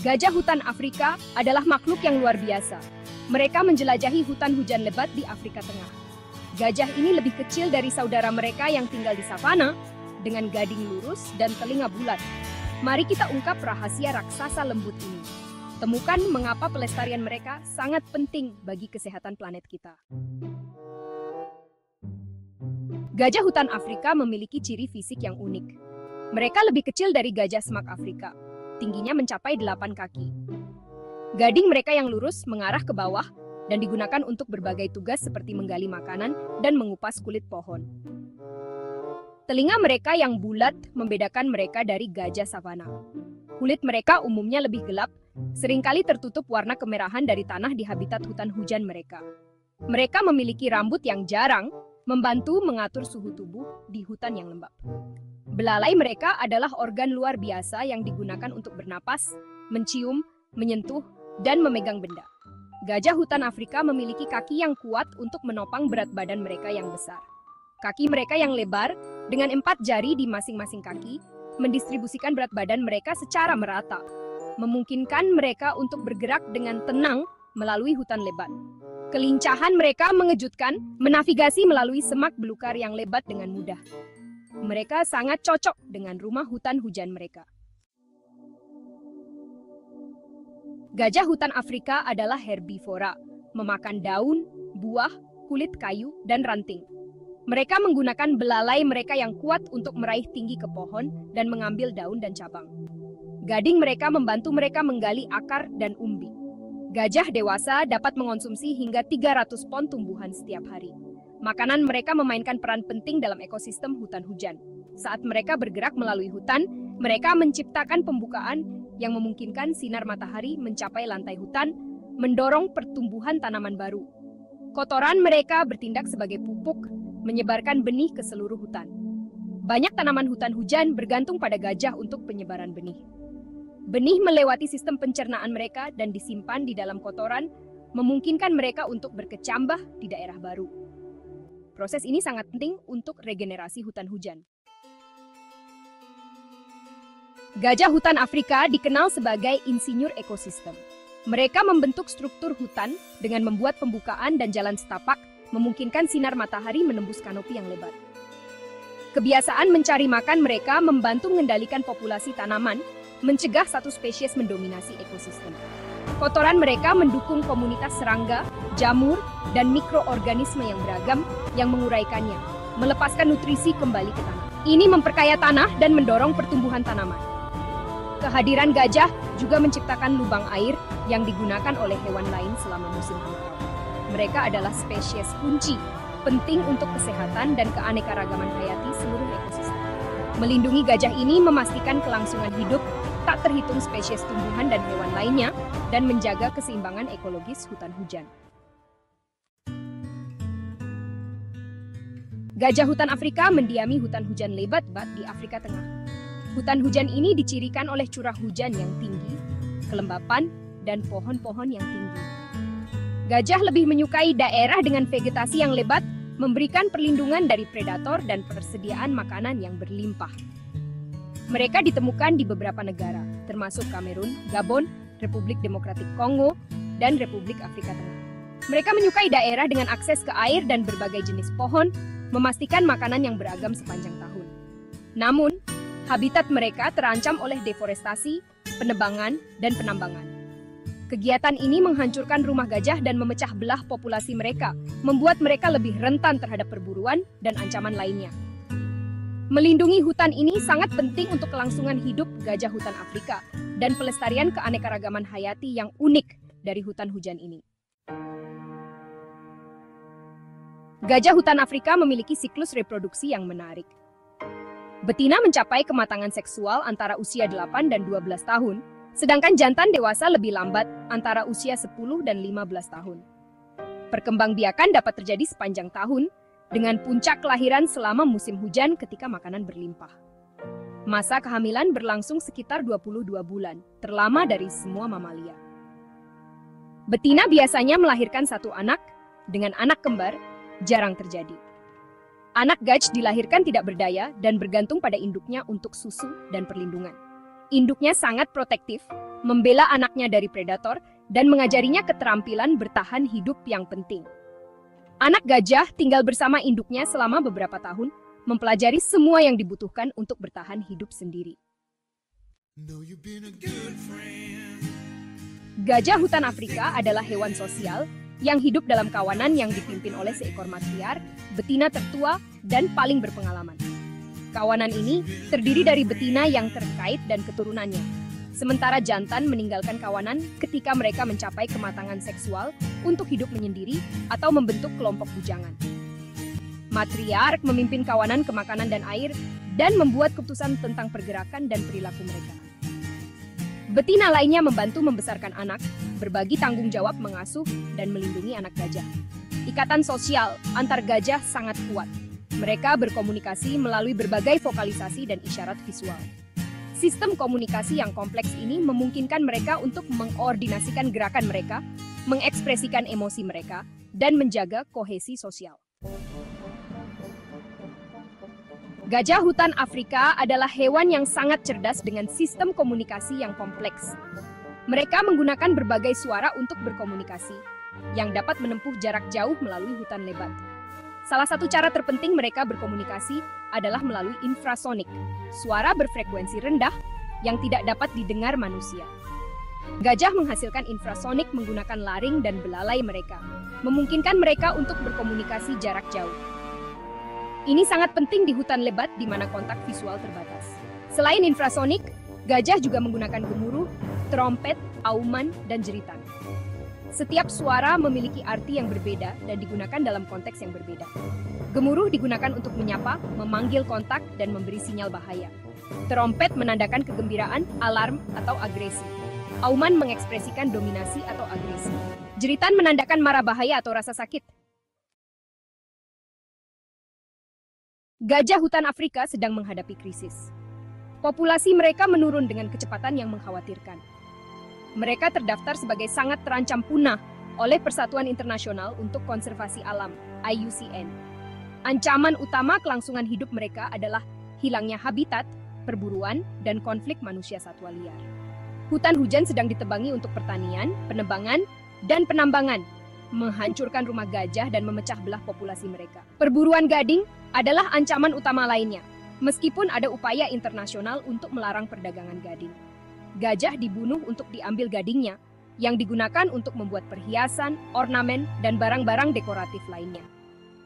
Gajah hutan Afrika adalah makhluk yang luar biasa. Mereka menjelajahi hutan hujan lebat di Afrika Tengah. Gajah ini lebih kecil dari saudara mereka yang tinggal di savana, dengan gading lurus dan telinga bulat. Mari kita ungkap rahasia raksasa lembut ini. Temukan mengapa pelestarian mereka sangat penting bagi kesehatan planet kita. Gajah hutan Afrika memiliki ciri fisik yang unik. Mereka lebih kecil dari gajah semak Afrika. Tingginya mencapai 8 kaki. Gading mereka yang lurus mengarah ke bawah dan digunakan untuk berbagai tugas seperti menggali makanan dan mengupas kulit pohon. Telinga mereka yang bulat membedakan mereka dari gajah savana. Kulit mereka umumnya lebih gelap, seringkali tertutup warna kemerahan dari tanah di habitat hutan hujan mereka. Mereka memiliki rambut yang jarang, membantu mengatur suhu tubuh di hutan yang lembab. Belalai mereka adalah organ luar biasa yang digunakan untuk bernapas, mencium, menyentuh, dan memegang benda. Gajah hutan Afrika memiliki kaki yang kuat untuk menopang berat badan mereka yang besar. Kaki mereka yang lebar, dengan 4 jari di masing-masing kaki, mendistribusikan berat badan mereka secara merata, memungkinkan mereka untuk bergerak dengan tenang melalui hutan lebat. Kelincahan mereka mengejutkan, menavigasi melalui semak belukar yang lebat dengan mudah. Mereka sangat cocok dengan rumah hutan hujan mereka. Gajah hutan Afrika adalah herbivora, memakan daun, buah, kulit kayu, dan ranting. Mereka menggunakan belalai mereka yang kuat untuk meraih tinggi ke pohon dan mengambil daun dan cabang. Gading mereka membantu mereka menggali akar dan umbi. Gajah dewasa dapat mengonsumsi hingga 300 pon tumbuhan setiap hari. Makanan mereka memainkan peran penting dalam ekosistem hutan hujan. Saat mereka bergerak melalui hutan, mereka menciptakan pembukaan yang memungkinkan sinar matahari mencapai lantai hutan, mendorong pertumbuhan tanaman baru. Kotoran mereka bertindak sebagai pupuk, menyebarkan benih ke seluruh hutan. Banyak tanaman hutan hujan bergantung pada gajah untuk penyebaran benih. Benih melewati sistem pencernaan mereka dan disimpan di dalam kotoran, memungkinkan mereka untuk berkecambah di daerah baru. Proses ini sangat penting untuk regenerasi hutan hujan. Gajah hutan Afrika dikenal sebagai insinyur ekosistem. Mereka membentuk struktur hutan dengan membuat pembukaan dan jalan setapak, memungkinkan sinar matahari menembus kanopi yang lebar. Kebiasaan mencari makan mereka membantu mengendalikan populasi tanaman, mencegah satu spesies mendominasi ekosistem. Kotoran mereka mendukung komunitas serangga, jamur, dan mikroorganisme yang beragam yang menguraikannya, melepaskan nutrisi kembali ke tanah. Ini memperkaya tanah dan mendorong pertumbuhan tanaman. Kehadiran gajah juga menciptakan lubang air yang digunakan oleh hewan lain selama musim kemarau. Mereka adalah spesies kunci, penting untuk kesehatan dan keanekaragaman hayati seluruh ekosistem. Melindungi gajah ini memastikan kelangsungan hidup, tak terhitung spesies tumbuhan dan hewan lainnya, dan menjaga keseimbangan ekologis hutan hujan. Gajah hutan Afrika mendiami hutan hujan lebat di Afrika Tengah. Hutan hujan ini dicirikan oleh curah hujan yang tinggi, kelembapan, dan pohon-pohon yang tinggi. Gajah lebih menyukai daerah dengan vegetasi yang lebat, memberikan perlindungan dari predator dan persediaan makanan yang berlimpah. Mereka ditemukan di beberapa negara, termasuk Kamerun, Gabon, Republik Demokratik Kongo, dan Republik Afrika Tengah. Mereka menyukai daerah dengan akses ke air dan berbagai jenis pohon, memastikan makanan yang beragam sepanjang tahun. Namun, habitat mereka terancam oleh deforestasi, penebangan, dan penambangan. Kegiatan ini menghancurkan rumah gajah dan memecah belah populasi mereka, membuat mereka lebih rentan terhadap perburuan dan ancaman lainnya. Melindungi hutan ini sangat penting untuk kelangsungan hidup gajah hutan Afrika dan pelestarian keanekaragaman hayati yang unik dari hutan hujan ini. Gajah hutan Afrika memiliki siklus reproduksi yang menarik. Betina mencapai kematangan seksual antara usia 8 dan 12 tahun, sedangkan jantan dewasa lebih lambat antara usia 10 dan 15 tahun. Perkembangbiakan dapat terjadi sepanjang tahun, dengan puncak kelahiran selama musim hujan ketika makanan berlimpah. Masa kehamilan berlangsung sekitar 22 bulan, terlama dari semua mamalia. Betina biasanya melahirkan 1 anak, dengan anak kembar jarang terjadi. Anak gajah dilahirkan tidak berdaya dan bergantung pada induknya untuk susu dan perlindungan. Induknya sangat protektif, membela anaknya dari predator, dan mengajarinya keterampilan bertahan hidup yang penting. Anak gajah tinggal bersama induknya selama beberapa tahun, mempelajari semua yang dibutuhkan untuk bertahan hidup sendiri. Gajah hutan Afrika adalah hewan sosial yang hidup dalam kawanan yang dipimpin oleh seekor matriark, betina tertua, dan paling berpengalaman. Kawanan ini terdiri dari betina yang terkait dan keturunannya, sementara jantan meninggalkan kawanan ketika mereka mencapai kematangan seksual untuk hidup menyendiri atau membentuk kelompok bujangan. Matriark memimpin kawanan ke makanan dan air dan membuat keputusan tentang pergerakan dan perilaku mereka. Betina lainnya membantu membesarkan anak, berbagi tanggung jawab mengasuh, dan melindungi anak gajah. Ikatan sosial antar gajah sangat kuat. Mereka berkomunikasi melalui berbagai vokalisasi dan isyarat visual. Sistem komunikasi yang kompleks ini memungkinkan mereka untuk mengkoordinasikan gerakan mereka, mengekspresikan emosi mereka, dan menjaga kohesi sosial. Gajah hutan Afrika adalah hewan yang sangat cerdas dengan sistem komunikasi yang kompleks. Mereka menggunakan berbagai suara untuk berkomunikasi, yang dapat menempuh jarak jauh melalui hutan lebat. Salah satu cara terpenting mereka berkomunikasi adalah melalui infrasonik, suara berfrekuensi rendah yang tidak dapat didengar manusia. Gajah menghasilkan infrasonik menggunakan laring dan belalai mereka, memungkinkan mereka untuk berkomunikasi jarak jauh. Ini sangat penting di hutan lebat di mana kontak visual terbatas. Selain infrasonik, gajah juga menggunakan gemuruh, trompet, auman, dan jeritan. Setiap suara memiliki arti yang berbeda dan digunakan dalam konteks yang berbeda. Gemuruh digunakan untuk menyapa, memanggil kontak, dan memberi sinyal bahaya. Trompet menandakan kegembiraan, alarm, atau agresi. Auman mengekspresikan dominasi atau agresi. Jeritan menandakan marah bahaya atau rasa sakit. Gajah hutan Afrika sedang menghadapi krisis. Populasi mereka menurun dengan kecepatan yang mengkhawatirkan. Mereka terdaftar sebagai sangat terancam punah oleh Persatuan Internasional untuk Konservasi Alam, IUCN. Ancaman utama kelangsungan hidup mereka adalah hilangnya habitat, perburuan, dan konflik manusia satwa liar. Hutan hujan sedang ditebangi untuk pertanian, penebangan, dan penambangan, menghancurkan rumah gajah dan memecah belah populasi mereka. Perburuan gading adalah ancaman utama lainnya, meskipun ada upaya internasional untuk melarang perdagangan gading. Gajah dibunuh untuk diambil gadingnya, yang digunakan untuk membuat perhiasan, ornamen, dan barang-barang dekoratif lainnya.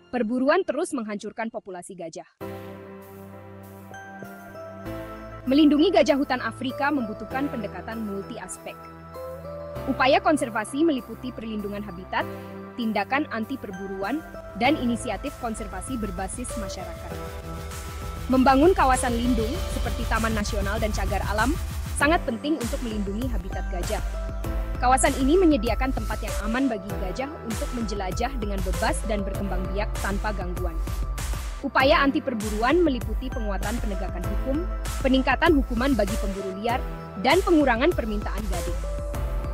Perburuan terus menghancurkan populasi gajah. Melindungi gajah hutan Afrika membutuhkan pendekatan multi-aspek. Upaya konservasi meliputi perlindungan habitat, tindakan anti perburuan, dan inisiatif konservasi berbasis masyarakat. Membangun kawasan lindung seperti taman nasional dan cagar alam sangat penting untuk melindungi habitat gajah. Kawasan ini menyediakan tempat yang aman bagi gajah untuk menjelajah dengan bebas dan berkembang biak tanpa gangguan. Upaya anti perburuan meliputi penguatan penegakan hukum, peningkatan hukuman bagi pemburu liar, dan pengurangan permintaan gading.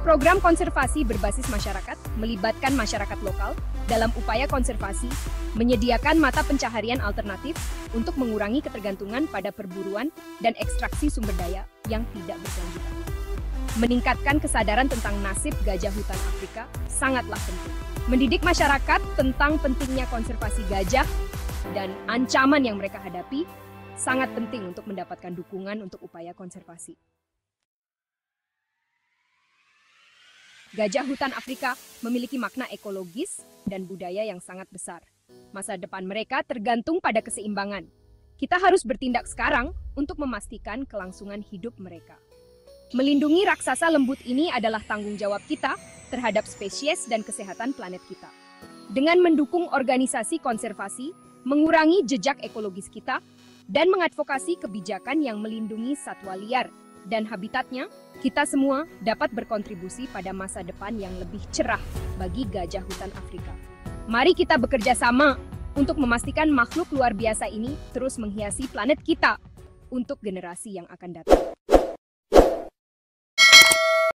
Program konservasi berbasis masyarakat melibatkan masyarakat lokal dalam upaya konservasi, menyediakan mata pencaharian alternatif untuk mengurangi ketergantungan pada perburuan dan ekstraksi sumber daya yang tidak berkelanjutan. Meningkatkan kesadaran tentang nasib gajah hutan Afrika sangatlah penting. Mendidik masyarakat tentang pentingnya konservasi gajah dan ancaman yang mereka hadapi sangat penting untuk mendapatkan dukungan untuk upaya konservasi. Gajah hutan Afrika memiliki makna ekologis dan budaya yang sangat besar. Masa depan mereka tergantung pada keseimbangan. Kita harus bertindak sekarang untuk memastikan kelangsungan hidup mereka. Melindungi raksasa lembut ini adalah tanggung jawab kita terhadap spesies dan kesehatan planet kita. Dengan mendukung organisasi konservasi, mengurangi jejak ekologis kita, dan mengadvokasi kebijakan yang melindungi satwa liar dan habitatnya, kita semua dapat berkontribusi pada masa depan yang lebih cerah bagi gajah hutan Afrika. Mari kita bekerja sama untuk memastikan makhluk luar biasa ini terus menghiasi planet kita untuk generasi yang akan datang.